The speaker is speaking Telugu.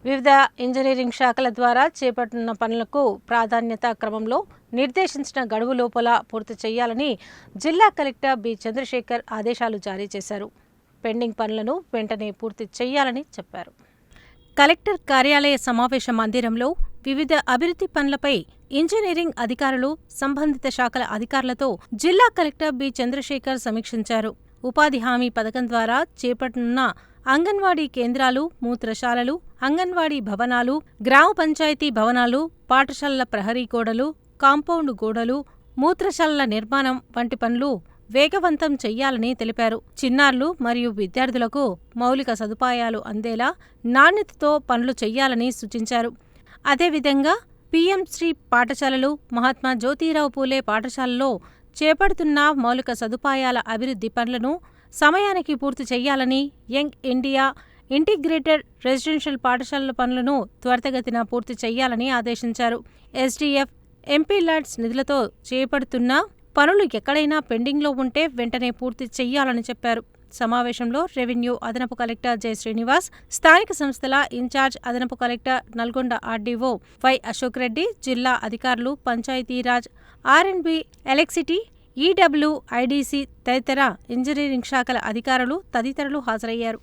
వివిధ ఇంజనీరింగ్ శాఖల ద్వారా చేపట్టిన పనులకు ప్రాధాన్యత క్రమంలో నిర్దేశించిన గడువు లోపల పూర్తి చేయాలని జిల్లా కలెక్టర్ బి చంద్రశేఖర్ ఆదేశాలు జారీ చేశారు. పెండింగ్ పనులను వెంటనే పూర్తి చేయాలని చెప్పారు. కలెక్టర్ కార్యాలయ సమావేశ మందిరంలో వివిధ అభివృద్ధి పనులపై ఇంజనీరింగ్ అధికారులు, సంబంధిత శాఖల అధికారులతో జిల్లా కలెక్టర్ బి చంద్రశేఖర్ సమీక్షించారు. ఉపాధి హామీ పథకం ద్వారా చేపట్టనున్న అంగన్వాడీ కేంద్రాలు, మూత్రశాలలు, అంగన్వాడీ భవనాలు, గ్రామ పంచాయతీ భవనాలు, పాఠశాలల ప్రహరీ గోడలు, కాంపౌండ్ గోడలు, మూత్రశాలల నిర్మాణం వంటి పనులు వేగవంతం చెయ్యాలని తెలిపారు. చిన్నారులు మరియు విద్యార్థులకు మౌలిక సదుపాయాలు అందేలా నాణ్యతతో పనులు చెయ్యాలని సూచించారు. అదేవిధంగా పీఎం శ్రీ పాఠశాలలు, మహాత్మా జ్యోతిరావు పూలే పాఠశాలలో చేపడుతున్న మౌలిక సదుపాయాల అభివృద్ధి పనులను సమయానికి పూర్తి చేయాలని, యంగ్ ఇండియా ఇంటిగ్రేటెడ్ రెసిడెన్షియల్ పాఠశాలల పనులను త్వరితగతిన పూర్తి చేయాలని ఆదేశించారు. ఎస్డీఎఫ్, ఎంపీ ల్యాడ్స్ నిధులతో చేపడుతున్న పనులు ఎక్కడైనా పెండింగ్లో ఉంటే వెంటనే పూర్తి చెయ్యాలని చెప్పారు. సమావేశంలో రెవెన్యూ అదనపు కలెక్టర్ జె శ్రీనివాస్, స్థానిక సంస్థల ఇన్ఛార్జ్ అదనపు collector Nalgonda RDO why Ashok Reddy, జిల్లా అధికారులు, పంచాయతీరాజ్, ఆర్ఎండ్బి, ఎలక్ట్రిసిటీ, ఈడబ్ల్యూ, ఐడీసీ తదితర ఇంజనీరింగ్ శాఖల అధికారులు తదితరులు హాజరయ్యారు.